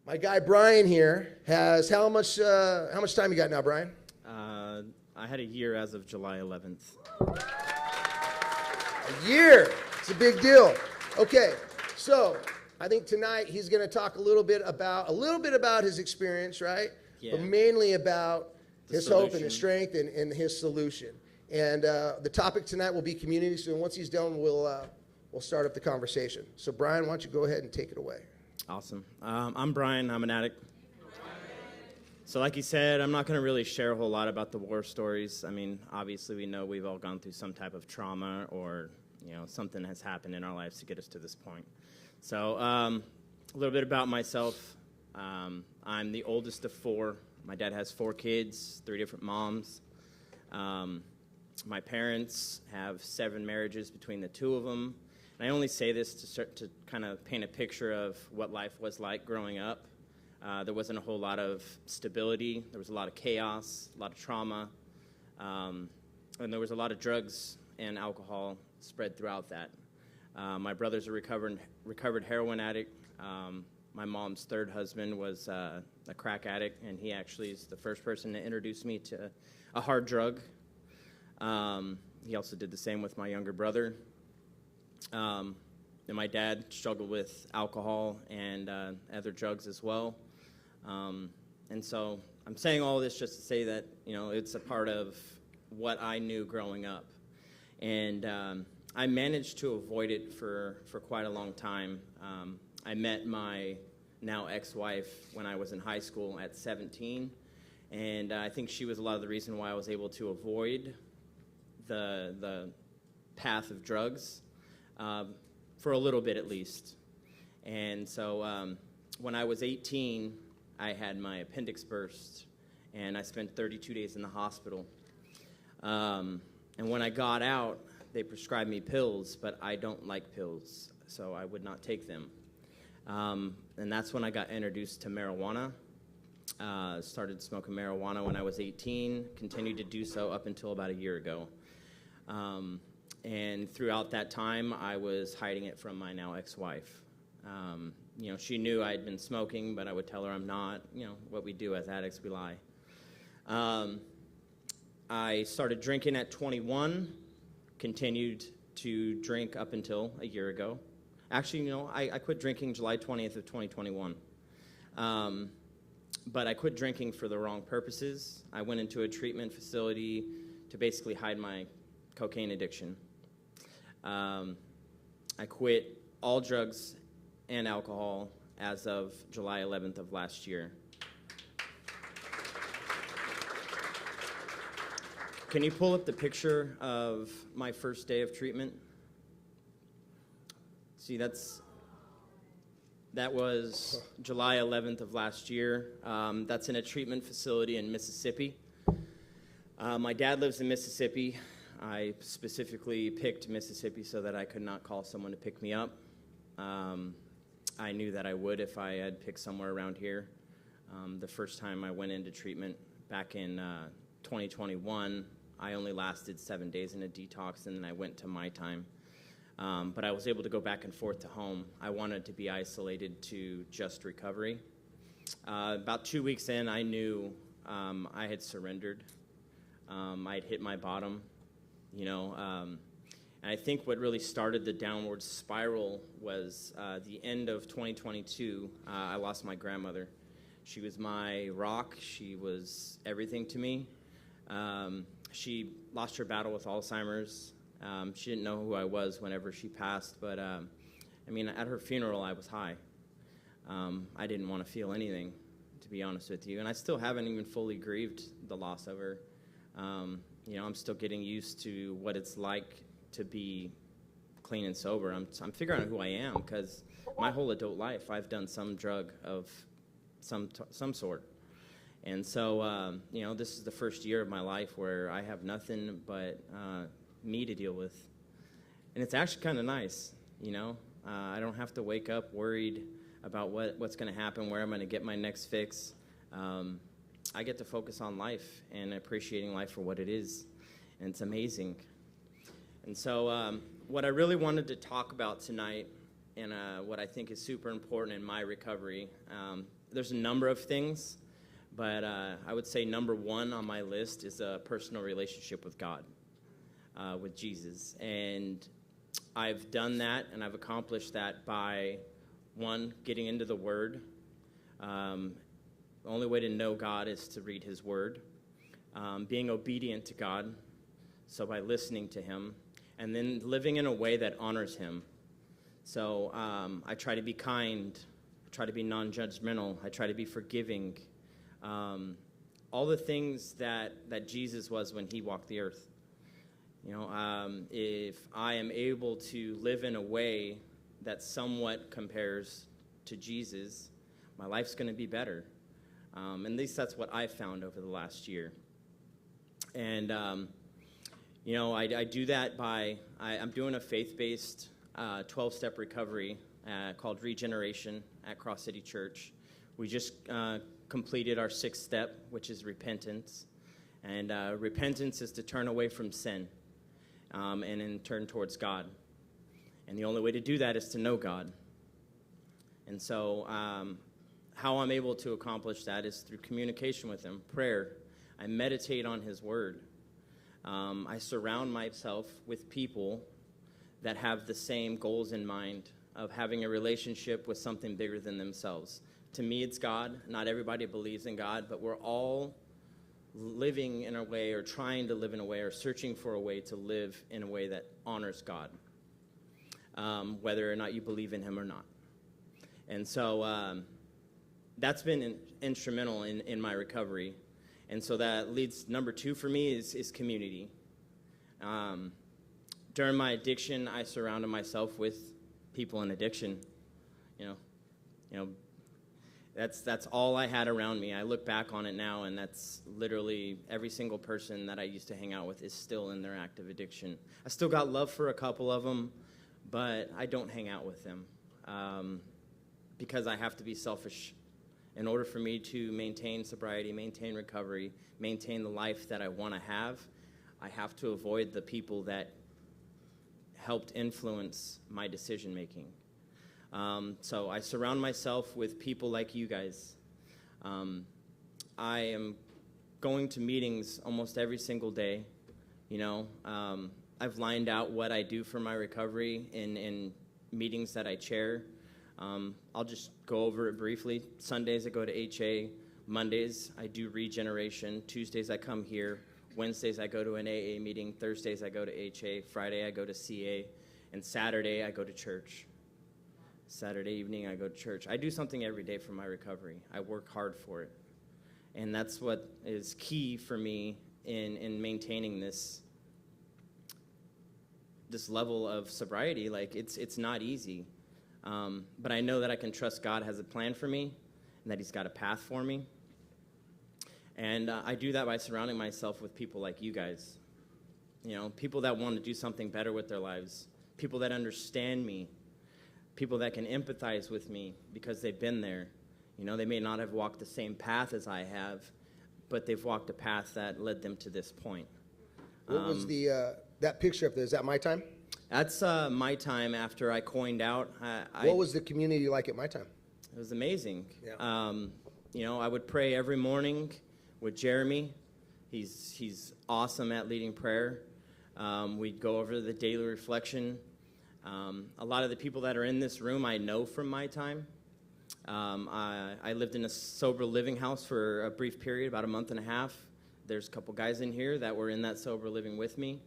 My guy Brian here has how much time you got now, Brian? I had a year as of July 11th. A year. It's a big deal. Okay, so I think tonight he's going to talk a little bit about his experience, right? Yeah. But mainly about his hope and his solution. strength and his solution. And the topic tonight will be community. So once he's done, we'll start up the conversation. So Brian, why don't you go ahead and take it away? Awesome. I'm Brian. I'm an addict. So like you said, I'm not going to really share a whole lot about the war stories. I mean, obviously we know we've all gone through some type of trauma or, something has happened in our lives to get us to this point. So a little bit about myself. I'm the oldest of four. My dad has 4 kids, 3 different moms. My parents have 7 marriages between the 2 of them. And I only say this to kind of paint a picture of what life was like growing up. There wasn't a whole lot of stability. There was a lot of chaos, a lot of trauma, and there was a lot of drugs and alcohol spread throughout that. My brother's a recovered heroin addict. My mom's 3rd husband was a crack addict, and he actually is the first person to introduce me to a hard drug. He also did the same with my younger brother. And my dad struggled with alcohol and other drugs as well. And so I'm saying all this just to say that, it's a part of what I knew growing up. And I managed to avoid it for quite a long time. I met my now ex-wife when I was in high school at 17. And I think she was a lot of the reason why I was able to avoid the path of drugs. For a little bit at least. And so when I was 18, I had my appendix burst, and I spent 32 days in the hospital. And when I got out, they prescribed me pills, but I don't like pills, so I would not take them. And that's when I got introduced to marijuana. Started smoking marijuana when I was 18, continued to do so up until about a year ago. And throughout that time, I was hiding it from my now ex-wife. She knew I'd been smoking, but I would tell her I'm not. What we do as addicts, we lie. I started drinking at 21, continued to drink up until a year ago. Actually, I quit drinking July 20th of 2021. But I quit drinking for the wrong purposes. I went into a treatment facility to basically hide my cocaine addiction. I quit all drugs and alcohol as of July 11th of last year. Can you pull up the picture of my first day of treatment? See, that was July 11th of last year. That's in a treatment facility in Mississippi. My dad lives in Mississippi. I specifically picked Mississippi so that I could not call someone to pick me up. I knew that I would if I had picked somewhere around here. The first time I went into treatment back in 2021, I only lasted 7 days in a detox, and then I went to my time. But I was able to go back and forth to home. I wanted to be isolated to just recovery. About 2 weeks in, I knew I had surrendered. I'd hit my bottom. And I think what really started the downward spiral was the end of 2022. I lost my grandmother. She was my rock. She was everything to me. She lost her battle with Alzheimer's. She didn't know who I was whenever she passed, but at her funeral, I was high. I didn't want to feel anything, to be honest with you, and I still haven't even fully grieved the loss of her. I'm still getting used to what it's like to be clean and sober. I'm figuring out who I am because my whole adult life I've done some drug of some sort. And so, this is the first year of my life where I have nothing but me to deal with. And it's actually kind of nice, I don't have to wake up worried about what's going to happen, where I'm going to get my next fix. I get to focus on life and appreciating life for what it is, and it's amazing. And so what I really wanted to talk about tonight what I think is super important in my recovery. There's a number of things, but I would say number one on my list is a personal relationship with God, with Jesus. And I've done that, and I've accomplished that by, one, getting into the Word. The only way to know God is to read His Word. Being obedient to God, so by listening to Him, and then living in a way that honors Him. So I try to be kind, I try to be non-judgmental, I try to be forgiving. All the things that Jesus was when He walked the earth. If I am able to live in a way that somewhat compares to Jesus, my life's going to be better. At least that's what I've found over the last year. And, I do that by, I'm doing a faith-based 12-step recovery called Regeneration at Cross City Church. We just completed our 6th step, which is repentance. And repentance is to turn away from sin and then turn towards God. And the only way to do that is to know God. And so how I'm able to accomplish that is through communication with Him, prayer. I meditate on His Word. I surround myself with people that have the same goals in mind of having a relationship with something bigger than themselves. To me, it's God. Not everybody believes in God, but we're all living in a way or trying to live in a way or searching for a way to live in a way that honors God, whether or not you believe in Him or not. And so that's been instrumental in my recovery. And so that leads, number 2 for me is community. During my addiction, I surrounded myself with people in addiction. That's all I had around me. I look back on it now, and that's literally every single person that I used to hang out with is still in their active addiction. I still got love for a couple of them, but I don't hang out with them because I have to be selfish. In order for me to maintain sobriety, maintain recovery, maintain the life that I want to have, I have to avoid the people that helped influence my decision-making. So I surround myself with people like you guys. I am going to meetings almost every single day. I've lined out what I do for my recovery in meetings that I chair. I'll just go over it briefly. Sundays I go to HA. Mondays I do Regeneration. Tuesdays I come here. Wednesdays I go to an AA meeting. Thursdays I go to HA. Friday I go to CA. And Saturday I go to church. Saturday evening I go to church. I do something every day for my recovery. I work hard for it. And that's what is key for me in maintaining this level of sobriety. Like, it's not easy. But I know that I can trust God has a plan for me and that He's got a path for me. And I do that by surrounding myself with people like you guys. People that want to do something better with their lives. People that understand me. People that can empathize with me because they've been there. They may not have walked the same path as I have, but they've walked a path that led them to this point. What was that picture up there? Is that My Time? That's my time after I coined out. What was the community like at My Time? It was amazing. Yeah. I would pray every morning with Jeremy. He's awesome at leading prayer. We'd go over the daily reflection. A lot of the people that are in this room I know from My Time. I lived in a sober living house for a brief period, about a month and a half. There's a couple guys in here that were in that sober living with me.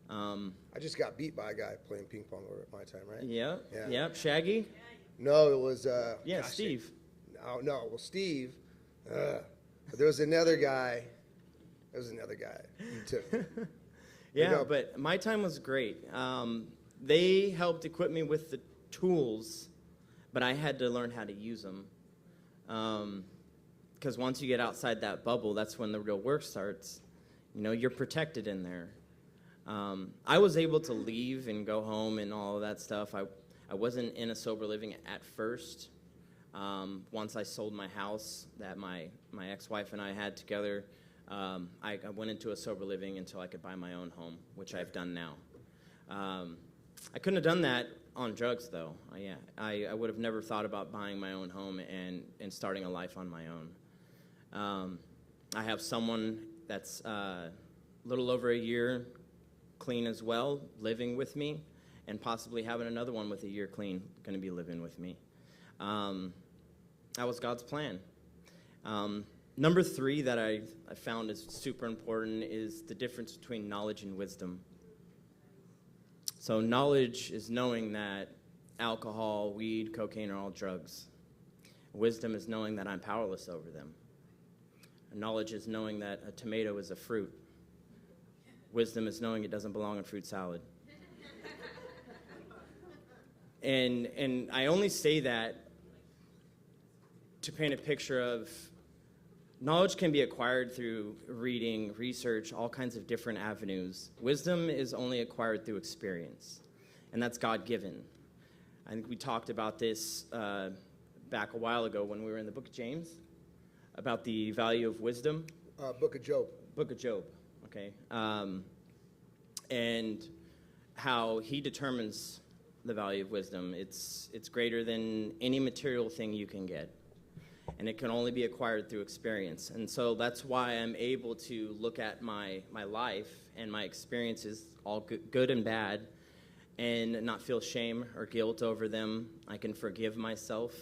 I just got beat by a guy playing ping pong over at My Time, right? Yeah. Yeah. Yep. Shaggy? No, it was... Steve. No, well, Steve. But there was another guy. There was another guy who took... Yeah, but My Time was great. They helped equip me with the tools, but I had to learn how to use them. Because once you get outside that bubble, that's when the real work starts. You're protected in there. I was able to leave and go home and all of that stuff. I wasn't in a sober living at first. Once I sold my house that my ex-wife and I had together, I went into a sober living until I could buy my own home, which I've done now. I couldn't have done that on drugs, though. Yeah, I would have never thought about buying my own home and starting a life on my own. I have someone that's a little over a year clean as well, living with me, and possibly having another one with a year clean going to be living with me. That was God's plan. Number 3 that I found is super important is the difference between knowledge and wisdom. So knowledge is knowing that alcohol, weed, cocaine are all drugs. Wisdom is knowing that I'm powerless over them. Knowledge is knowing that a tomato is a fruit. Wisdom is knowing it doesn't belong in fruit salad. And I only say that to paint a picture of knowledge can be acquired through reading, research, all kinds of different avenues. Wisdom is only acquired through experience, and that's God-given. I think we talked about this back a while ago when we were in the book of James, about the value of wisdom. Book of Job. Book of Job, okay. And how he determines the value of wisdom. It's greater than any material thing you can get. And it can only be acquired through experience. And so that's why I'm able to look at my life and my experiences, all good and bad, and not feel shame or guilt over them. I can forgive myself.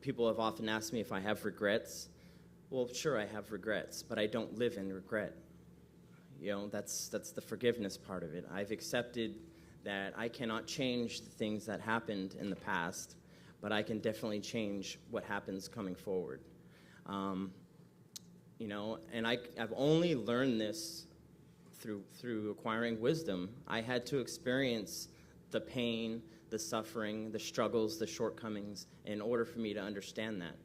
People have often asked me if I have regrets. Well, sure, I have regrets, but I don't live in regret. That's the forgiveness part of it. I've accepted that I cannot change the things that happened in the past, but I can definitely change what happens coming forward. And I've only learned this through acquiring wisdom. I had to experience the pain, the suffering, the struggles, the shortcomings in order for me to understand that.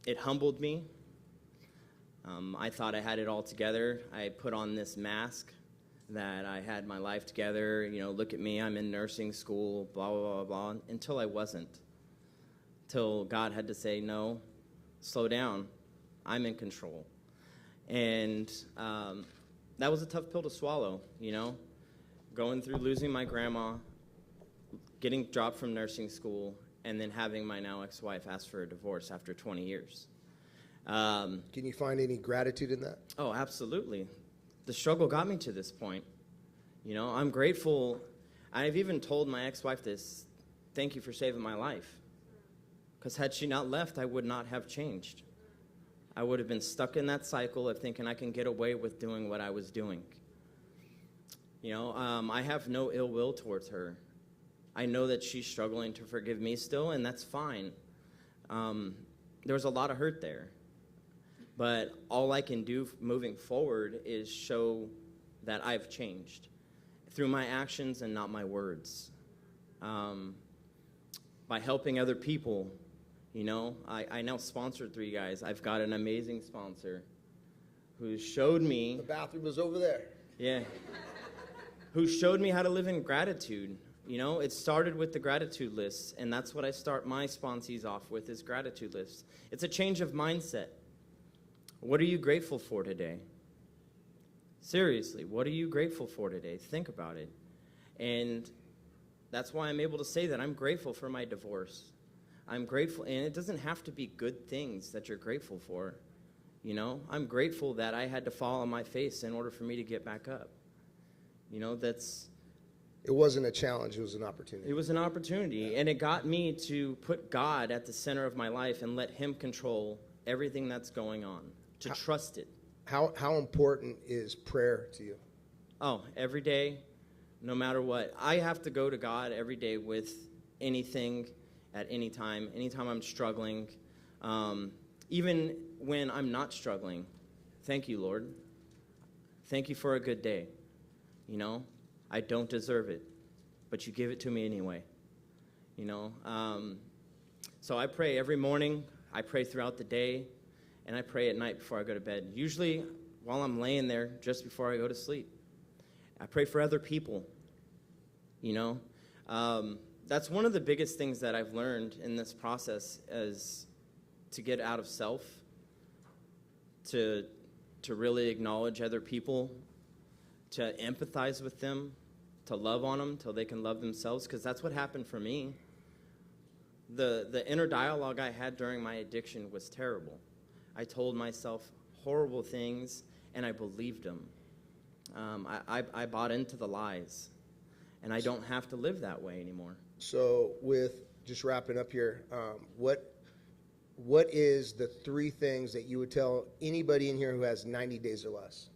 It humbled me. I thought I had it all together. I put on this mask that I had my life together, look at me, I'm in nursing school, blah, blah, blah, blah, until I wasn't. Till God had to say, no, slow down, I'm in control. And that was a tough pill to swallow, going through losing my grandma, getting dropped from nursing school, and then having my now ex-wife ask for a divorce after 20 years. Can you find any gratitude in that? Oh, absolutely. The struggle got me to this point. I'm grateful. I've even told my ex-wife this, thank you for saving my life. Because had she not left, I would not have changed. I would have been stuck in that cycle of thinking I can get away with doing what I was doing. I have no ill will towards her. I know that she's struggling to forgive me still, and that's fine. There was a lot of hurt there. But all I can do moving forward is show that I've changed through my actions and not my words. By helping other people, I now sponsor 3 guys. I've got an amazing sponsor who showed me... The bathroom is over there. Yeah. Who showed me how to live in gratitude. It started with the gratitude list, and that's what I start my sponsees off with is gratitude lists. It's a change of mindset. What are you grateful for today? Seriously, what are you grateful for today? Think about it. And that's why I'm able to say that I'm grateful for my divorce. I'm grateful, and it doesn't have to be good things that you're grateful for. I'm grateful that I had to fall on my face in order for me to get back up. It wasn't a challenge, it was an opportunity. It was an opportunity, and it got me to put God at the center of my life and let him control everything that's going on, to trust it. How important is prayer to you? Oh, every day, no matter what. I have to go to God every day with anything at any time I'm struggling. Even when I'm not struggling, thank you, Lord. Thank you for a good day. I don't deserve it, but you give it to me anyway. So I pray every morning, I pray throughout the day, and I pray at night before I go to bed. Usually while I'm laying there, just before I go to sleep. I pray for other people. That's one of the biggest things that I've learned in this process is to get out of self, to really acknowledge other people, to empathize with them, to love on them till they can love themselves, because that's what happened for me. The inner dialogue I had during my addiction was terrible. I told myself horrible things, and I believed them. I bought into the lies, and I don't have to live that way anymore. So with just wrapping up here, what is the 3 things that you would tell anybody in here who has 90 days or less?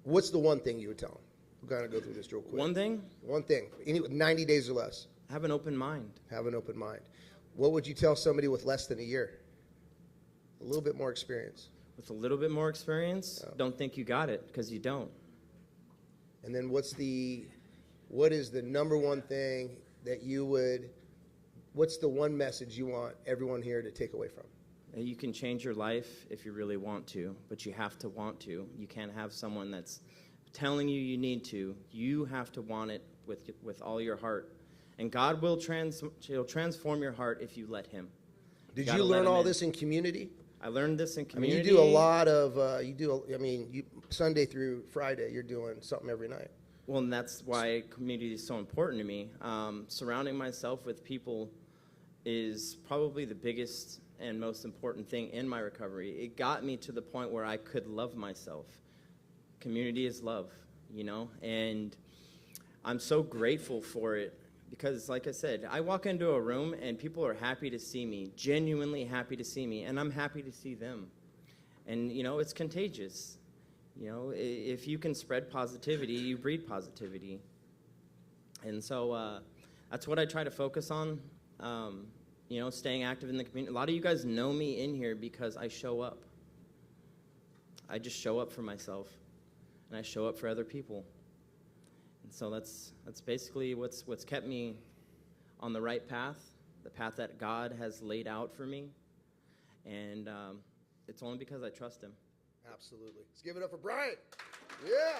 What's the one thing you would tell them? We're going to go through this real quick. One thing? One thing. 90 days or less. Have an open mind. Have an open mind. What would you tell somebody with less than a year? A little bit more experience. With a little bit more experience, don't think you got it, because you don't. And then what is the number one thing that what's the one message you want everyone here to take away from? You can change your life if you really want to, but you have to want to. You can't have someone that's telling you you need to. You have to want it with all your heart. And God will he'll transform your heart if you let him. Did you learn all this in community? I learned this in community. I mean, you do a lot of, Sunday through Friday, you're doing something every night. Well, and that's why community is so important to me. Surrounding myself with people is probably the biggest and most important thing in my recovery. It got me to the point where I could love myself. Community is love, and I'm so grateful for it because, like I said, I walk into a room and people are happy to see me, genuinely happy to see me, and I'm happy to see them. And, it's contagious. If you can spread positivity, you breed positivity. And so that's what I try to focus on, staying active in the community. A lot of you guys know me in here because I show up. I just show up for myself, and I show up for other people. And so that's basically what's kept me on the right path, the path that God has laid out for me. And it's only because I trust him. Absolutely. Let's give it up for Brian. Yeah.